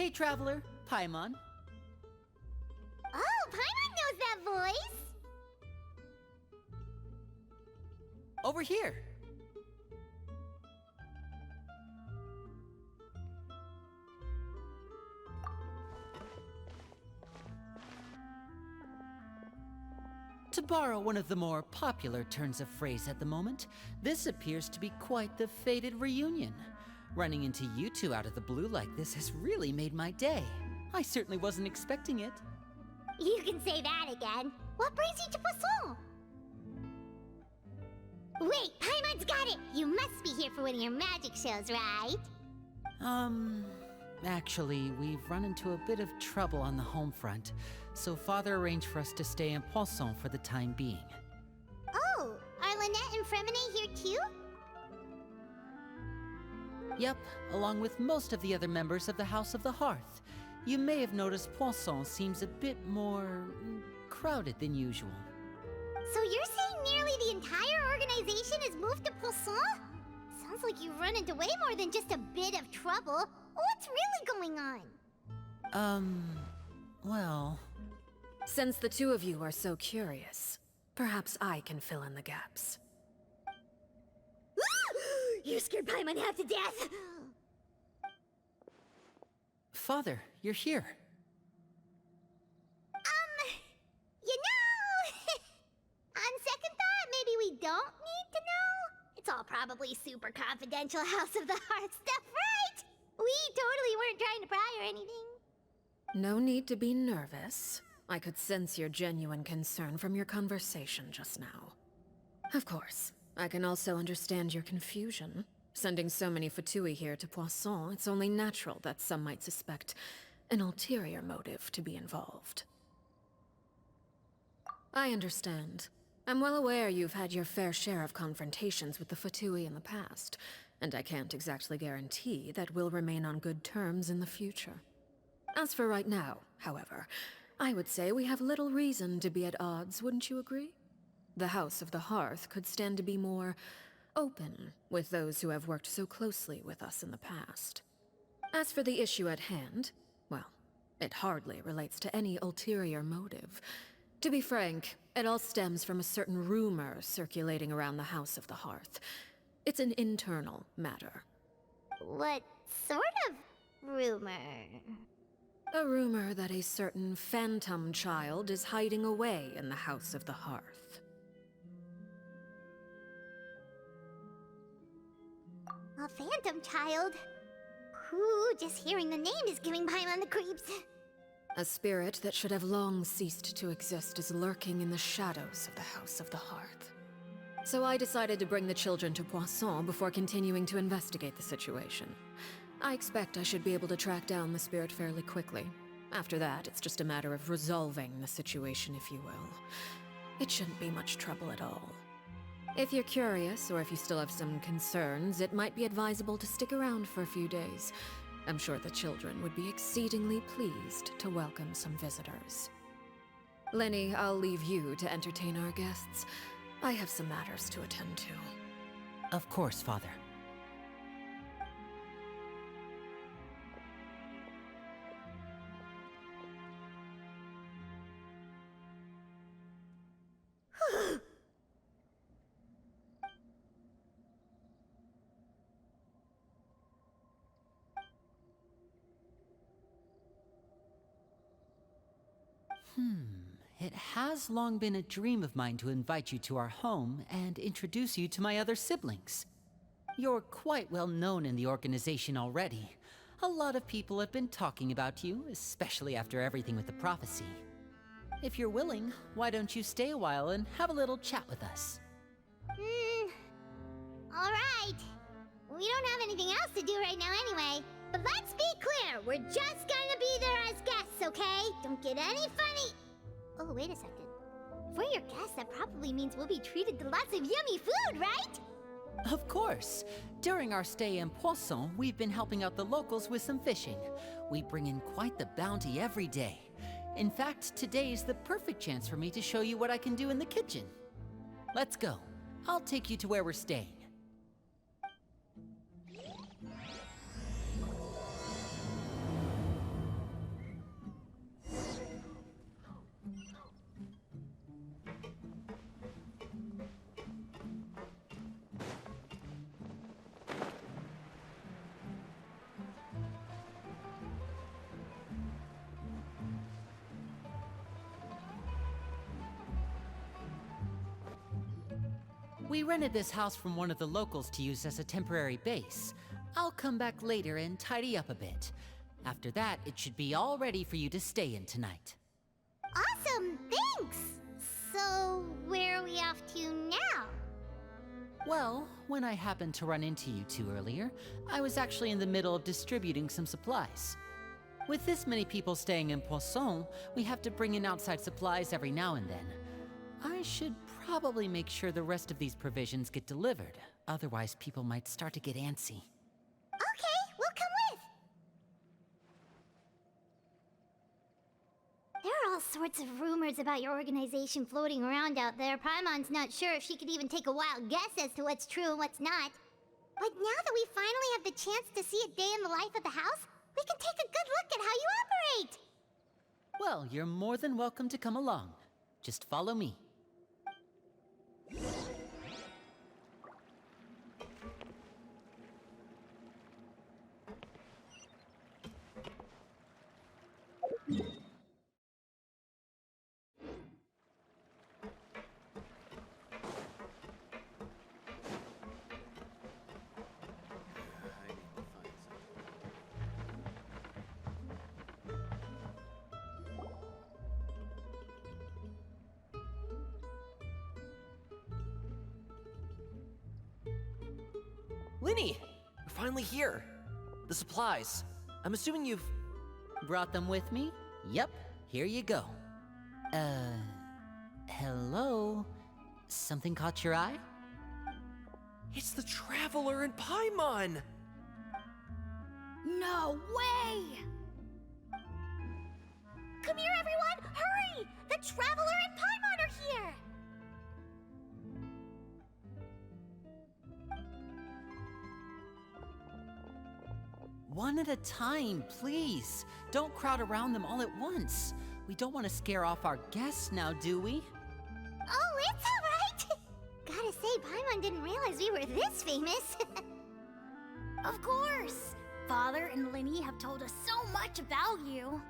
Hey, traveler, Paimon. Oh, Paimon knows that voice! Over here. To borrow one of the more popular turns of phrase at the moment, this appears to be quite the fated reunion. Running into you two out of the blue like this has really made my day. I certainly wasn't expecting it. You can say that again. What brings you to Poisson? Wait, Paimon's got it! You must be here for one of your magic shows, right? Actually, we've run into a bit of trouble on the home front, so Father arranged for us to stay in Poisson for the time being. Oh, are Lynette and Fremine here too? Yep, along with most of the other members of the House of the Hearth. You may have noticed Poisson seems a bit more crowded than usual. So you're saying nearly the entire organization has moved to Poisson? Sounds like you've run into way more than just a bit of trouble. What's really going on? Well... Since the two of you are so curious, perhaps I can fill in the gaps. You scared Paimon half to death! Father, you're here. You know... on second thought, maybe we don't need to know? It's all probably super confidential House of the Hearth stuff, right? We totally weren't trying to pry or anything. No need to be nervous. I could sense your genuine concern from your conversation just now. Of course, I can also understand your confusion. Sending so many Fatui here to Poisson, it's only natural that some might suspect an ulterior motive to be involved. I understand. I'm well aware you've had your fair share of confrontations with the Fatui in the past, and I can't exactly guarantee that we'll remain on good terms in the future. As for right now, however, I would say we have little reason to be at odds, wouldn't you agree? The House of the Hearth could stand to be more open with those who have worked so closely with us in the past. As for the issue at hand, well, it hardly relates to any ulterior motive. To be frank, it all stems from a certain rumor circulating around the House of the Hearth. It's an internal matter. What sort of rumor? A rumor that a certain phantom child is hiding away in the House of the Hearth. A phantom child? Ooh, just hearing the name is giving Paimon the creeps. A spirit that should have long ceased to exist is lurking in the shadows of the House of the Hearth. So I decided to bring the children to Poisson before continuing to investigate the situation. I expect I should be able to track down the spirit fairly quickly. After that, it's just a matter of resolving the situation, if you will. It shouldn't be much trouble at all. If you're curious, or if you still have some concerns, it might be advisable to stick around for a few days. I'm sure the children would be exceedingly pleased to welcome some visitors. Lenny, I'll leave you to entertain our guests. I have some matters to attend to. Of course, Father. It has long been a dream of mine to invite you to our home and introduce you to my other siblings. You're quite well known in the organization already. A lot of people have been talking about you, especially after everything with the prophecy. If you're willing, why don't you stay a while and have a little chat with us? Alright. We don't have anything else to do right now anyway. But let's be clear, we're just gonna be there as guests, okay? Don't get any funny. Oh, wait a second. If we're your guests, that probably means we'll be treated to lots of yummy food, right? Of course. During our stay in Poisson, we've been helping out the locals with some fishing. We bring in quite the bounty every day. In fact, today is the perfect chance for me to show you what I can do in the kitchen. Let's go. I'll take you to where we're staying. We rented this house from one of the locals to use as a temporary base. I'll come back later and tidy up a bit. After that, it should be all ready for you to stay in tonight. Awesome, thanks! So, where are we off to now? Well, when I happened to run into you two earlier, I was actually in the middle of distributing some supplies. With this many people staying in Poisson, we have to bring in outside supplies every now and then. I should probably make sure the rest of these provisions get delivered. Otherwise, people might start to get antsy. Okay, we'll come with! There are all sorts of rumors about your organization floating around out there. Paimon's not sure if she could even take a wild guess as to what's true and what's not. But now that we finally have the chance to see a day in the life of the house, we can take a good look at how you operate! Well, you're more than welcome to come along. Just follow me. Linny! We're finally here! The supplies. I'm assuming you've... Brought them with me? Yep, here you go. Hello? Something caught your eye? It's the Traveler and Paimon! No way! Come here, everyone! Hurry! The Traveler and Paimon are here! One at a time, please. Don't crowd around them all at once. We don't want to scare off our guests now, do we? Oh, it's all right! Gotta say, Paimon didn't realize we were this famous. Of course! Father and Linny have told us so much about you.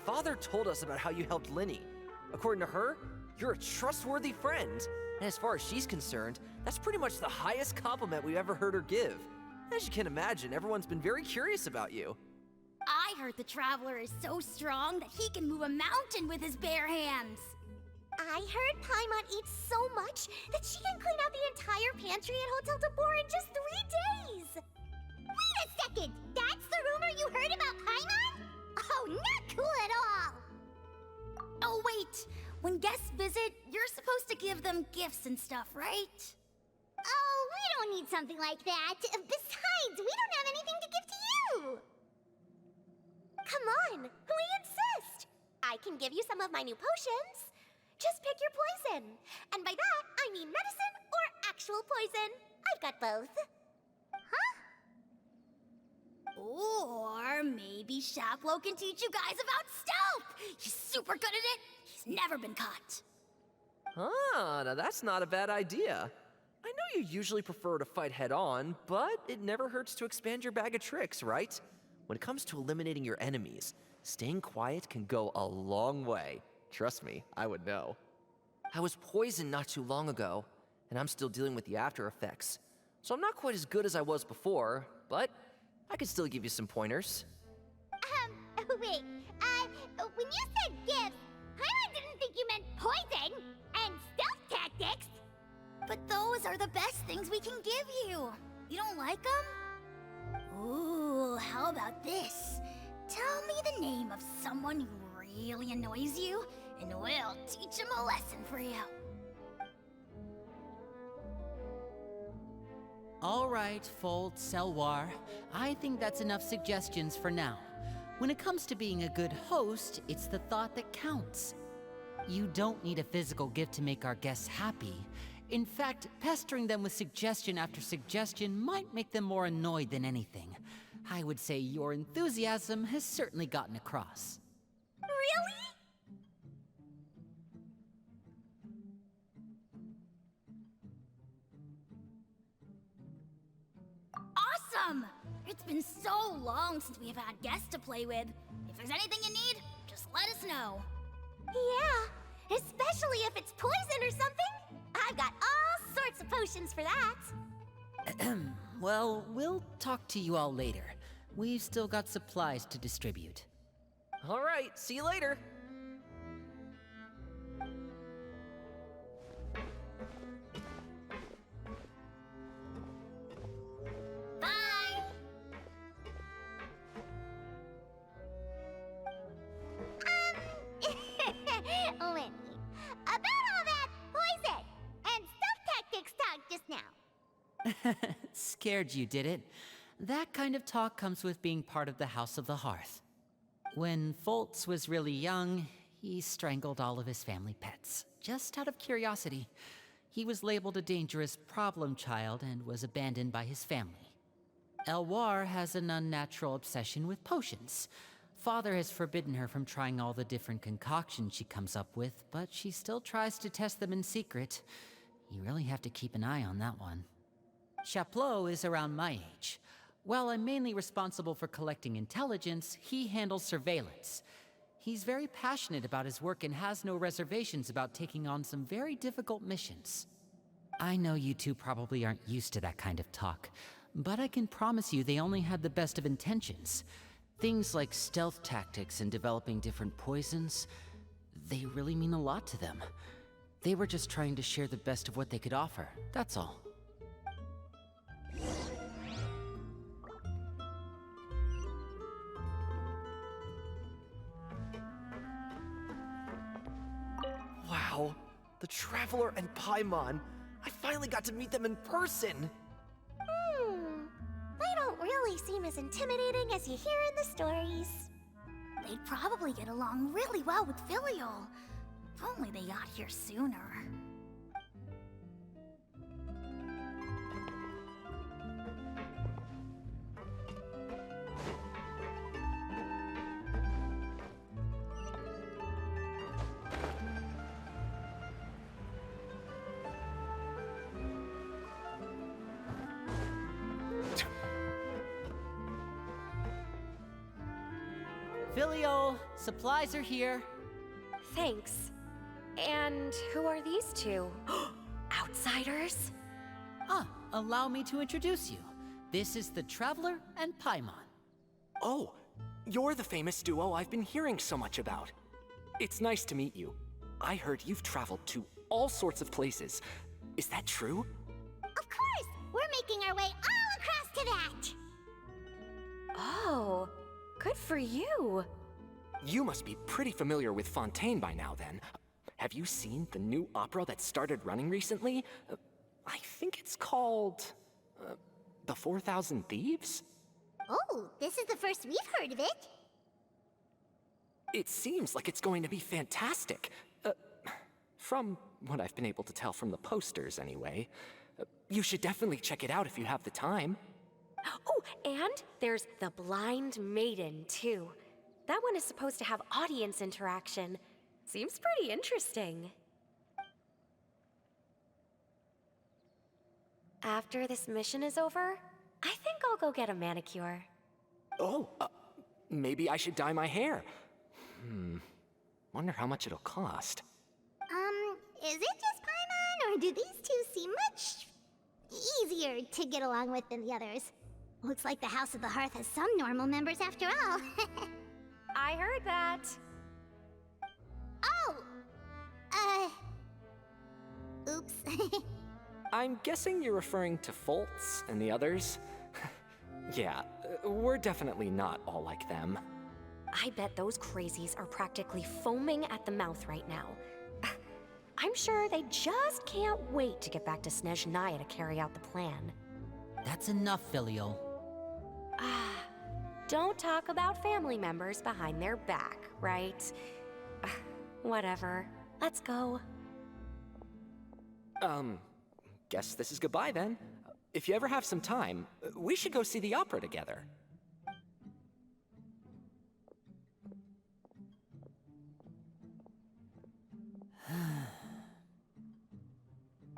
Father told us about how you helped Linny. According to her, you're a trustworthy friend. And as far as she's concerned, that's pretty much the highest compliment we've ever heard her give. As you can imagine, everyone's been very curious about you. I heard the Traveler is so strong that he can move a mountain with his bare hands. I heard Paimon eats so much that she can clean out the entire pantry at Hotel de Boer in just 3 days! Wait a second! That's the rumor you heard about Paimon? Oh, not cool at all! Oh wait, when guests visit, you're supposed to give them gifts and stuff, right? Oh, we don't need something like that. Besides, we don't have anything to give to you! Come on, we insist! I can give you some of my new potions. Just pick your poison. And by that, I mean medicine or actual poison. I've got both. Huh? Or maybe Shaplo can teach you guys about stealth! He's super good at it! He's never been caught. Ah, now that's not a bad idea. I know you usually prefer to fight head-on, but it never hurts to expand your bag of tricks, right? When it comes to eliminating your enemies, staying quiet can go a long way. Trust me, I would know. I was poisoned not too long ago, and I'm still dealing with the after effects. So I'm not quite as good as I was before, but I can still give you some pointers. Wait, when you said gifts, Paimon didn't think you meant poison and stealth tactics. But those are the best things we can give you. You don't like them? Ooh, how about this? Tell me the name of someone who really annoys you, and we'll teach him a lesson for you. All right, Fold Selwar. I think that's enough suggestions for now. When it comes to being a good host, it's the thought that counts. You don't need a physical gift to make our guests happy. In fact, pestering them with suggestion after suggestion might make them more annoyed than anything. I would say your enthusiasm has certainly gotten across. Really? Awesome! It's been so long since we've had guests to play with. If there's anything you need, just let us know. Yeah, especially if it's poison or something. I've got all sorts of potions for that. Well, we'll talk to you all later. We've still got supplies to distribute. All right, see you later. Bye! Lenny, about all that poison and stealth tactics talk just now. Scared you, did it? That kind of talk comes with being part of the House of the Hearth. When Foltz was really young, he strangled all of his family pets, just out of curiosity. He was labeled a dangerous problem child and was abandoned by his family. Elwar has an unnatural obsession with potions. Father has forbidden her from trying all the different concoctions she comes up with, but she still tries to test them in secret. You really have to keep an eye on that one. Chaplot is around my age. While I'm mainly responsible for collecting intelligence, he handles surveillance. He's very passionate about his work and has no reservations about taking on some very difficult missions. I know you two probably aren't used to that kind of talk, but I can promise you they only had the best of intentions. Things like stealth tactics and developing different poisons, they really mean a lot to them. They were just trying to share the best of what they could offer, that's all. Wow, the Traveler and Paimon. I finally got to meet them in person. They don't really seem as intimidating as you hear in the stories. They'd probably get along really well with Filial. If only they got here sooner. Filio, supplies are here. Thanks. And who are these two? Outsiders? Allow me to introduce you. This is the Traveler and Paimon. Oh, you're the famous duo I've been hearing so much about. It's nice to meet you. I heard you've traveled to all sorts of places. Is that true? Of course! We're making our way all across to that! Oh, good for you. You must be pretty familiar with Fontaine by now, then. Have you seen the new opera that started running recently? I think it's called... The 4,000 Thieves? Oh, this is the first we've heard of it. It seems like it's going to be fantastic. From what I've been able to tell from the posters, anyway. You should definitely check it out if you have the time. Oh, and there's the Blind Maiden, too. That one is supposed to have audience interaction. Seems pretty interesting. After this mission is over, I think I'll go get a manicure. Oh, maybe I should dye my hair. Wonder how much it'll cost. Is it just Paimon, or do these two seem much easier to get along with than the others? Looks like the House of the Hearth has some normal members after all. I heard that. Oh! Oops. I'm guessing you're referring to Foltz and the others? Yeah, we're definitely not all like them. I bet those crazies are practically foaming at the mouth right now. I'm sure they just can't wait to get back to Snezhnaya to carry out the plan. That's enough, Filio. Don't talk about family members behind their back, right? Whatever. Let's go. Guess this is goodbye then. If you ever have some time, we should go see the opera together.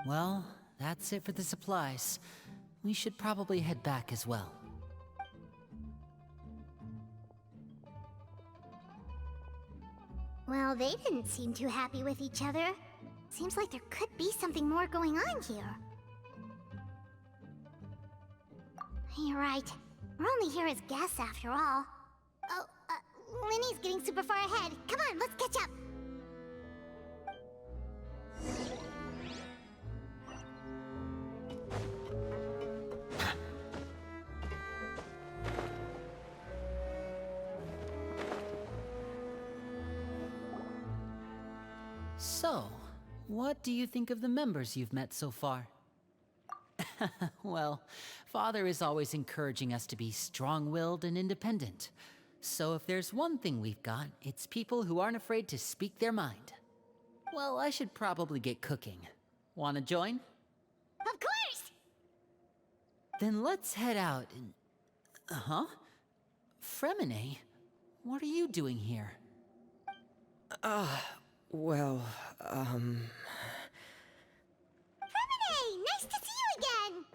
Well, that's it for the supplies. We should probably head back as well. Well, they didn't seem too happy with each other. Seems like there could be something more going on here. You're right. We're only here as guests after all. Oh, Linny's getting super far ahead. Come on, let's catch up. So, what do you think of the members you've met so far? Well, Father is always encouraging us to be strong-willed and independent. So if there's one thing we've got, it's people who aren't afraid to speak their mind. Well, I should probably get cooking. Wanna join? Of course! Then let's head out and... Uh-huh. Fremine, what are you doing here? Well, Fremine! Nice to see you again!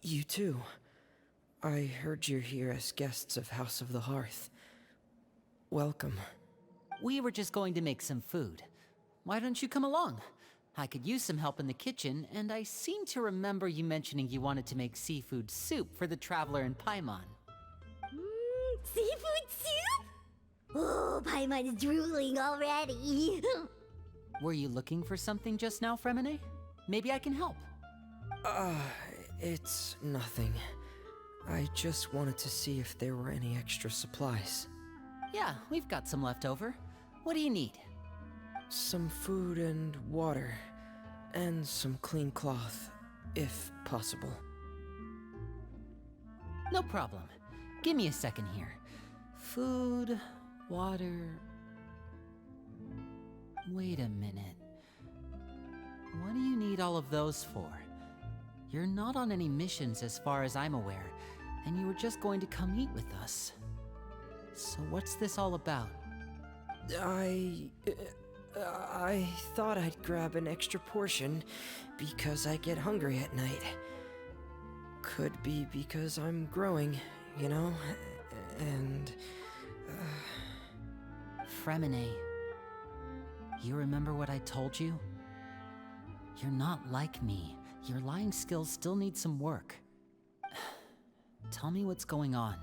you too. I heard you're here as guests of House of the Hearth. Welcome. We were just going to make some food. Why don't you come along? I could use some help in the kitchen, and I seem to remember you mentioning you wanted to make seafood soup for the Traveler in Paimon. Seafood soup? Oh, Paimon's drooling already. Were you looking for something just now, Fremine? Maybe I can help. It's nothing. I just wanted to see if there were any extra supplies. Yeah, we've got some left over. What do you need? Some food and water, and some clean cloth, if possible. No problem. Give me a second here. Food, water... Wait a minute. What do you need all of those for? You're not on any missions as far as I'm aware, and you were just going to come eat with us. So what's this all about? I thought I'd grab an extra portion because I get hungry at night. Could be because I'm growing, you know? And... Fremine, you remember what I told you? You're not like me. Your lying skills still need some work. Tell me what's going on.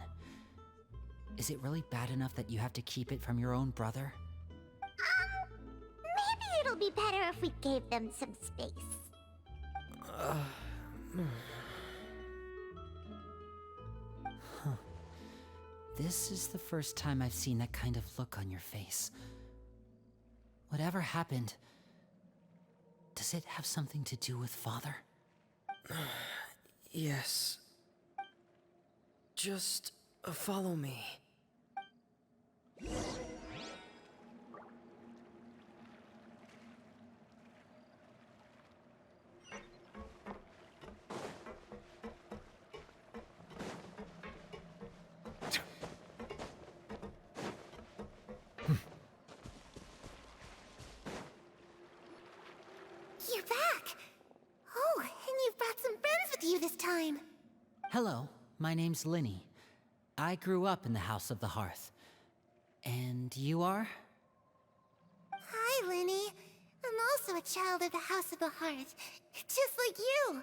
Is it really bad enough that you have to keep it from your own brother? Maybe it'll be better if we gave them some space. This is the first time I've seen that kind of look on your face. Whatever happened, does it have something to do with Father? yes. Just follow me. You're back! Oh, and you've brought some friends with you this time. Hello, my name's Linny. I grew up in the House of the Hearth. And you are? Hi, Linny. I'm also a child of the House of the Hearth, just like you.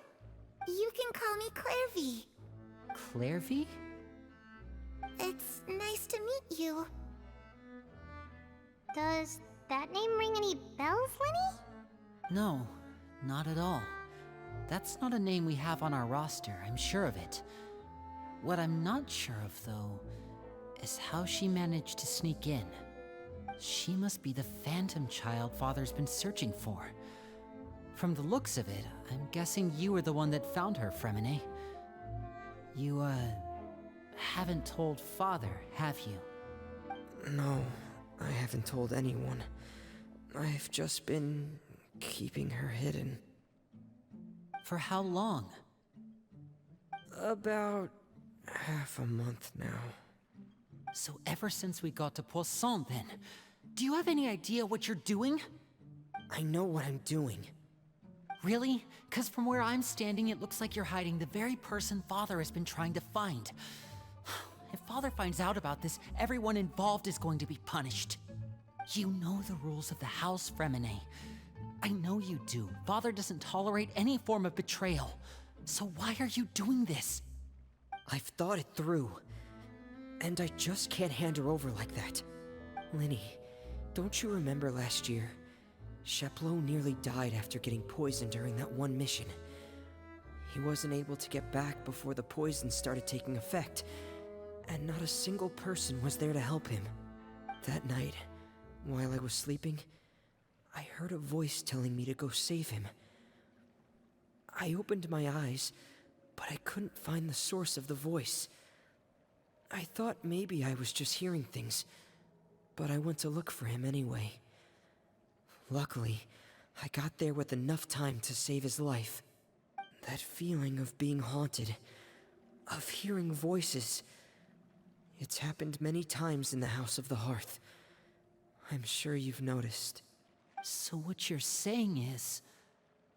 You can call me Clairvy. Clairvy? It's nice to meet you. Does that name ring any bells, Linny? No, not at all. That's not a name we have on our roster, I'm sure of it. What I'm not sure of, though, is how she managed to sneak in. She must be the phantom child Father's been searching for. From the looks of it, I'm guessing you were the one that found her, Fremine. You, haven't told Father, have you? No, I haven't told anyone. I've just been keeping her hidden. For how long? About half a month now. So ever since we got to Poisson, then. Do you have any idea what you're doing? I know what I'm doing. Really? 'Cause from where I'm standing, it looks like you're hiding the very person Father has been trying to find. If Father finds out about this, everyone involved is going to be punished. You know the rules of the house, Fremine. I know you do. Father doesn't tolerate any form of betrayal. So why are you doing this? I've thought it through. And I just can't hand her over like that. Linny, don't you remember last year? Sheplo nearly died after getting poisoned during that one mission. He wasn't able to get back before the poison started taking effect, and not a single person was there to help him. That night, while I was sleeping, I heard a voice telling me to go save him. I opened my eyes, but I couldn't find the source of the voice. I thought maybe I was just hearing things, but I went to look for him anyway. Luckily, I got there with enough time to save his life. That feeling of being haunted, of hearing voices, it's happened many times in the House of the Hearth. I'm sure you've noticed. So what you're saying is,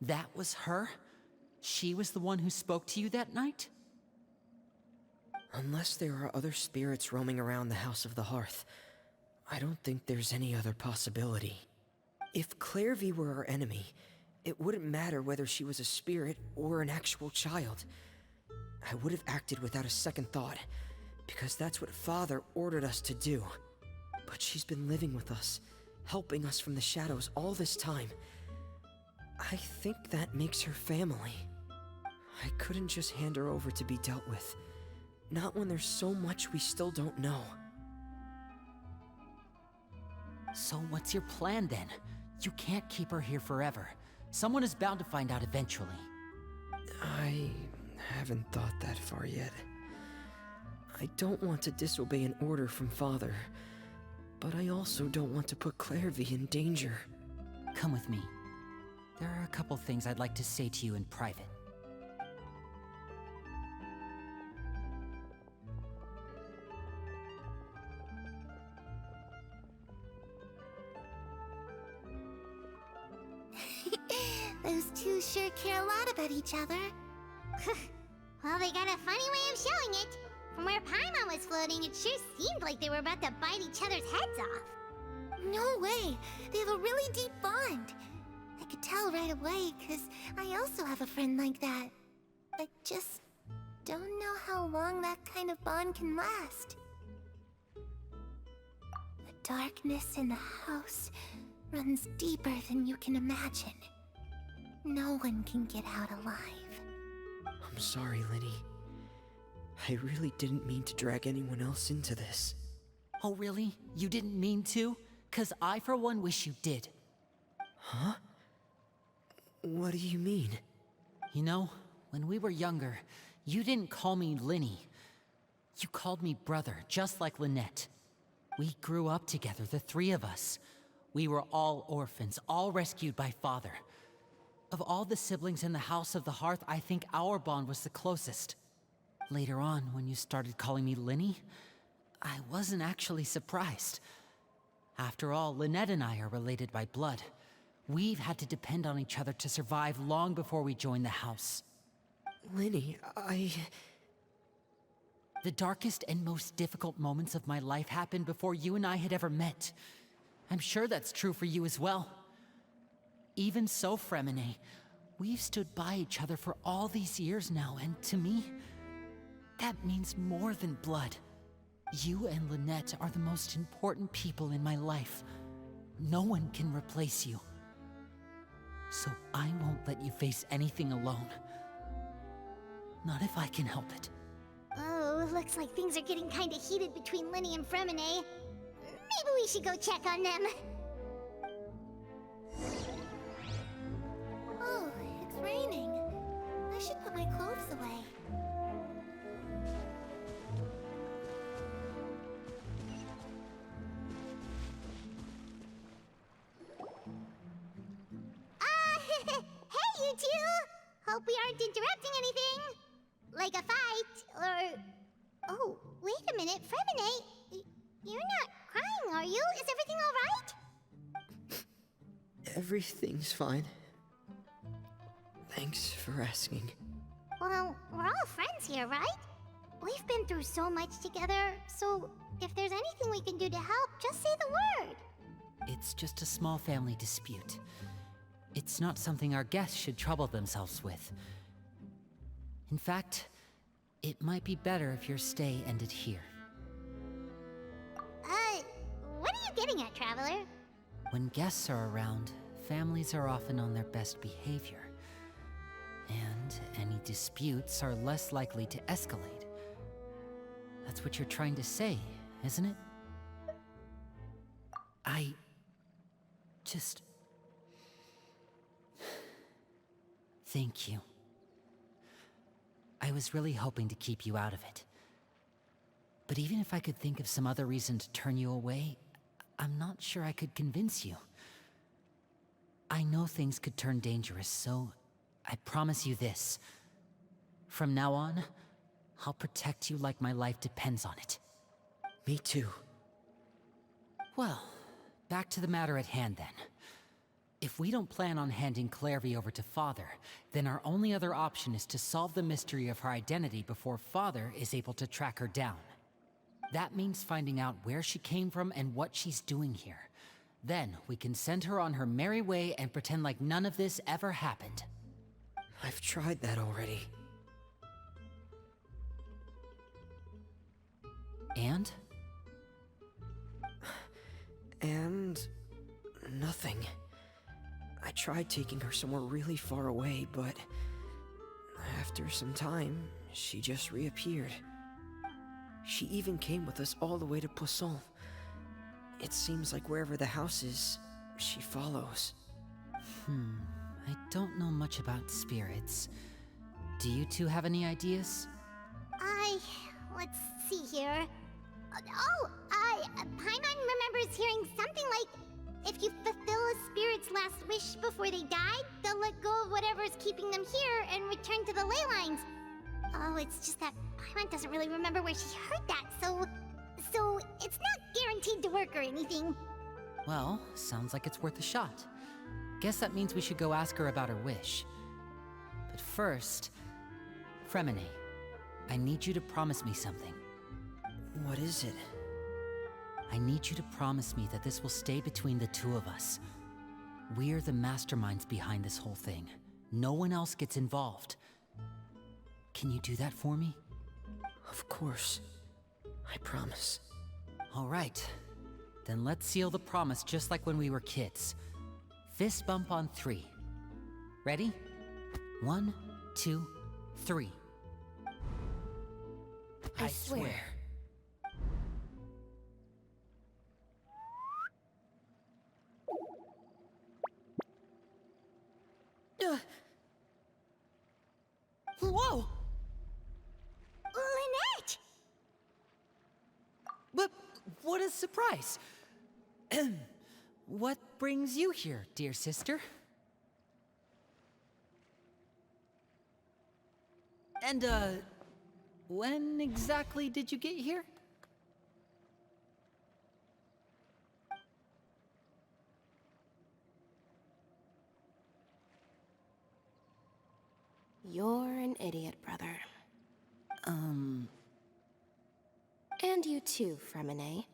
that was her? She was the one who spoke to you that night? Unless there are other spirits roaming around the House of the Hearth, I don't think there's any other possibility. If Clairvy were our enemy, it wouldn't matter whether she was a spirit or an actual child. I would have acted without a second thought, because that's what Father ordered us to do. But she's been living with us, helping us from the shadows all this time. I think that makes her family. I couldn't just hand her over to be dealt with. Not when there's so much we still don't know. So what's your plan then? You can't keep her here forever. Someone is bound to find out eventually. I haven't thought that far yet. I don't want to disobey an order from Father, but I also don't want to put Clairvy in danger. Come with me. There are a couple things I'd like to say to you in private. Those two sure care a lot about each other. Well, they got a funny way of showing it. From where Paimon was floating, it sure seemed like they were about to bite each other's heads off. No way! They have a really deep bond. I could tell right away, because I also have a friend like that. I just don't know how long that kind of bond can last. The darkness in the house runs deeper than you can imagine. No one can get out alive. I'm sorry, Linny. I really didn't mean to drag anyone else into this. Oh really? You didn't mean to? 'Cause I for one wish you did. Huh? What do you mean? You know, when we were younger, you didn't call me Linny. You called me brother, just like Lynette. We grew up together, the three of us. We were all orphans, all rescued by Father. Of all the siblings in the House of the Hearth, I think our bond was the closest. Later on, when you started calling me Linny, I wasn't actually surprised. After all, Lynette and I are related by blood. We've had to depend on each other to survive long before we joined the house. Linny, The darkest and most difficult moments of my life happened before you and I had ever met. I'm sure that's true for you as well. Even so, Fremine, we've stood by each other for all these years now, and to me, that means more than blood. You and Lynette are the most important people in my life. No one can replace you. So I won't let you face anything alone. Not if I can help it. Oh, looks like things are getting kinda heated between Linny and Fremine. Maybe we should go check on them. Oh, it's raining. I should put my clothes away. Hey, you two! Hope we aren't interrupting anything. Like a fight, or... Oh, wait a minute, Fremine. You're not crying, are you? Is everything alright? everything's fine. Thanks for asking. Well, we're all friends here, right? We've been through so much together, so if there's anything we can do to help, just say the word. It's just a small family dispute. It's not something our guests should trouble themselves with. In fact, it might be better if your stay ended here. What are you getting at, Traveler? When guests are around, families are often on their best behavior. And any disputes are less likely to escalate. That's what you're trying to say, isn't it? I just... Thank you. I was really hoping to keep you out of it. But even if I could think of some other reason to turn you away, I'm not sure I could convince you. I know things could turn dangerous, so I promise you this. From now on, I'll protect you like my life depends on it. Me too. Well, back to the matter at hand then. If we don't plan on handing Clairvy over to Father, then our only other option is to solve the mystery of her identity before Father is able to track her down. That means finding out where she came from and what she's doing here. Then we can send her on her merry way and pretend like none of this ever happened. I've tried that already. And? And... nothing. I tried taking her somewhere really far away, but... after some time, she just reappeared. She even came with us all the way to Poisson. It seems like wherever the house is, she follows. I don't know much about spirits. Do you two have any ideas? Let's see here. Paimon remembers hearing something like, if you fulfill a spirit's last wish before they die, they'll let go of whatever's keeping them here and return to the ley lines. Oh, it's just that Paimon doesn't really remember where she heard that, so it's not guaranteed to work or anything. Well, sounds like it's worth a shot. Guess that means we should go ask her about her wish. But first, Fremine, I need you to promise me something. What is it? I need you to promise me that this will stay between the two of us. We're the masterminds behind this whole thing. No one else gets involved. Can you do that for me? Of course. I promise. All right. Then let's seal the promise just like when we were kids. Fist bump on 3. Ready? 1, 2, 3. I swear. Whoa! Lynette! But what a surprise! What brings you here, dear sister? And, when exactly did you get here? You're an idiot, brother. And you too, Fremine.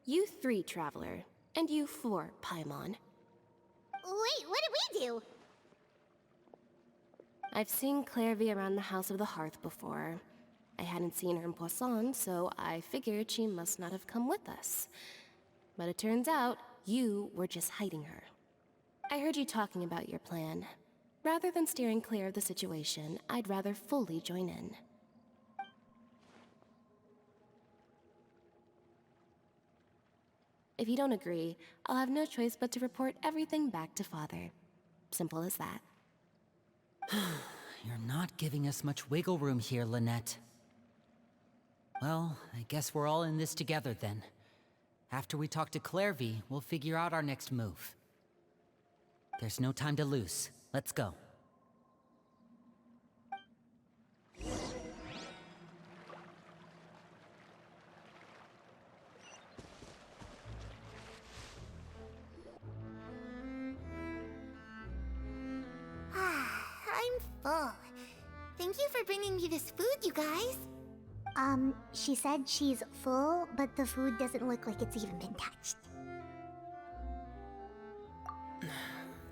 You 3, Traveler. And you 4, Paimon. Wait, what did we do? I've seen Clairvy around the House of the Hearth before. I hadn't seen her in Poisson, so I figured she must not have come with us. But it turns out, you were just hiding her. I heard you talking about your plan. Rather than steering clear of the situation, I'd rather fully join in. If you don't agree, I'll have no choice but to report everything back to Father. Simple as that. You're not giving us much wiggle room here, Lynette. Well, I guess we're all in this together then. After we talk to Clairvy, we'll figure out our next move. There's no time to lose. Let's go. I'm full. Thank you for bringing me this food, you guys. She said she's full, but the food doesn't look like it's even been touched.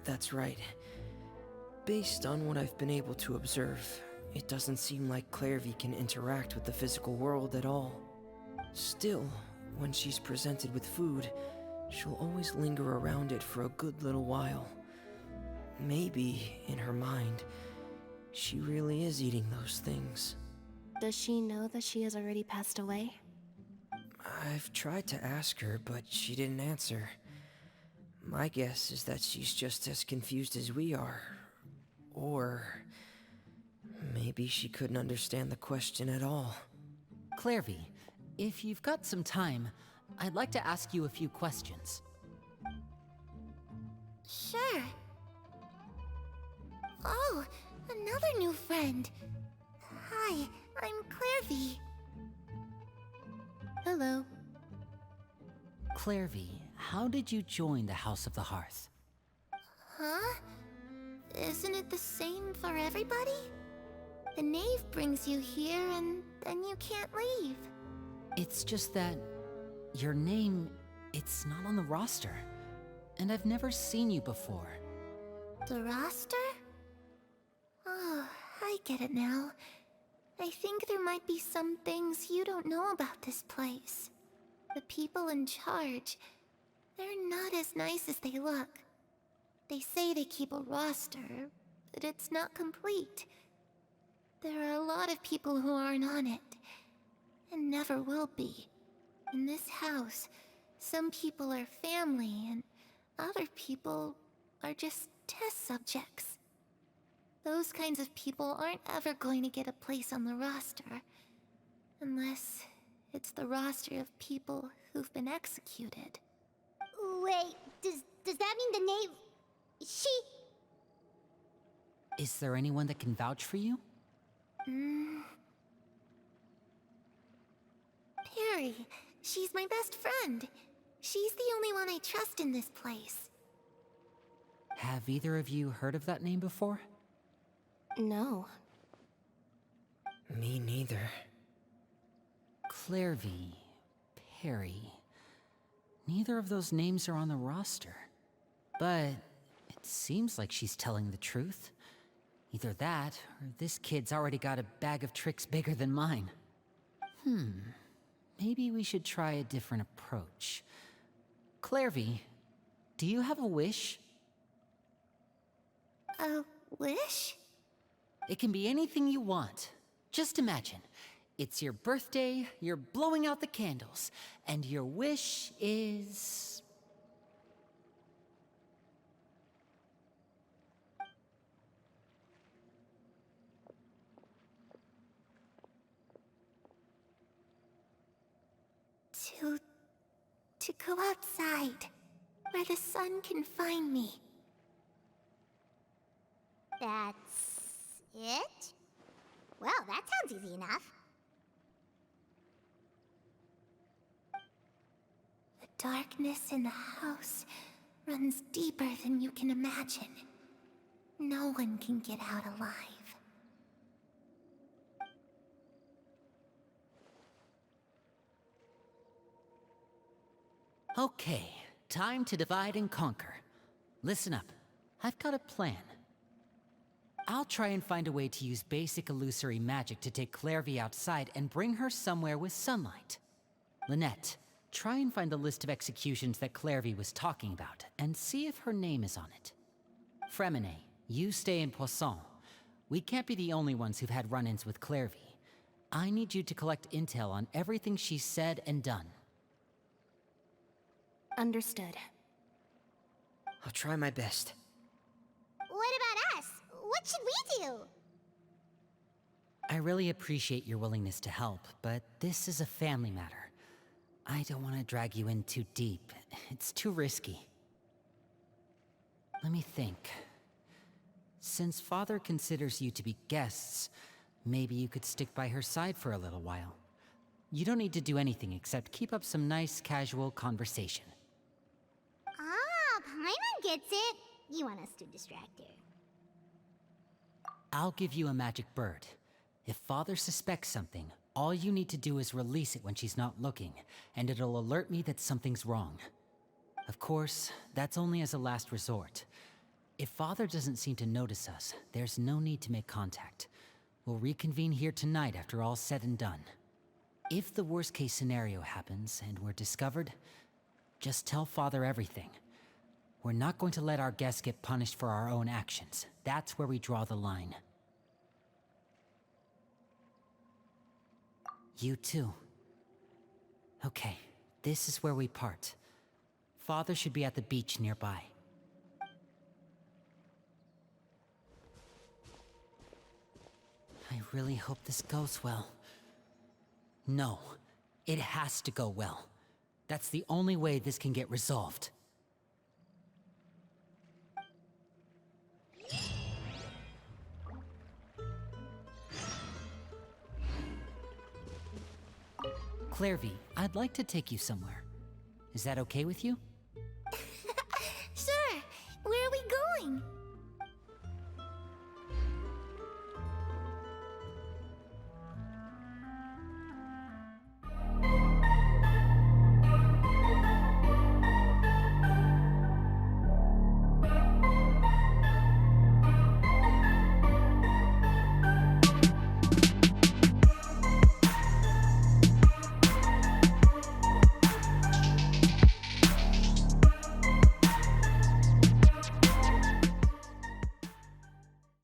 That's right. Based on what I've been able to observe, it doesn't seem like Clairvy can interact with the physical world at all. Still, when she's presented with food, she'll always linger around it for a good little while. Maybe, in her mind, she really is eating those things. Does she know that she has already passed away? I've tried to ask her, but she didn't answer. My guess is that she's just as confused as we are. Or maybe she couldn't understand the question at all. Clairvy, if you've got some time, I'd like to ask you a few questions. Sure. Oh, another new friend. Hi, I'm Clairvy. Hello. Clairvy, how did you join the House of the Hearth? Huh? Isn't it the same for everybody? The knave brings you here and then you can't leave. It's just that your name, it's not on the roster. And I've never seen you before. The roster? Oh, I get it now. I think there might be some things you don't know about this place. The people in charge, they're not as nice as they look. They say they keep a roster, but it's not complete. There are a lot of people who aren't on it, and never will be. In this house, some people are family, and other people are just test subjects. Those kinds of people aren't ever going to get a place on the roster, unless it's the roster of people who've been executed. Wait, does that mean the knave... She... Is there anyone that can vouch for you? Perry. She's my best friend. She's the only one I trust in this place. Have either of you heard of that name before? No. Me neither. Clairvy, Perry. Neither of those names are on the roster. But it seems like she's telling the truth. Either that, or this kid's already got a bag of tricks bigger than mine. Maybe we should try a different approach. Clairvy, do you have a wish? A wish? It can be anything you want. Just imagine. It's your birthday, you're blowing out the candles, and your wish is... To go outside, where the sun can find me. That's... it? Well, that sounds easy enough. The darkness in the house runs deeper than you can imagine. No one can get out alive. Okay, time to divide and conquer. Listen up, I've got a plan. I'll try and find a way to use basic illusory magic to take Clairvy outside and bring her somewhere with sunlight. Lynette, try and find the list of executions that Clairvy was talking about, and see if her name is on it. Fremine, you stay in Poisson. We can't be the only ones who've had run-ins with Clairvy. I need you to collect intel on everything she's said and done. Understood. I'll try my best. What about us? What should we do? I really appreciate your willingness to help, but this is a family matter. I don't want to drag you in too deep. It's too risky. Let me think. Since Father considers you to be guests, maybe you could stick by her side for a little while. You don't need to do anything except keep up some nice, casual conversation. Ah, Paimon gets it. You want us to distract her. I'll give you a magic bird. If Father suspects something, all you need to do is release it when she's not looking, and it'll alert me that something's wrong. Of course, that's only as a last resort. If Father doesn't seem to notice us, there's no need to make contact. We'll reconvene here tonight after all's said and done. If the worst case scenario happens and we're discovered, just tell Father everything. We're not going to let our guests get punished for our own actions. That's where we draw the line. You too. Okay, this is where we part. Father should be at the beach nearby. I really hope this goes well. No, it has to go well. That's the only way this can get resolved. Clairvy, I'd like to take you somewhere. Is that okay with you?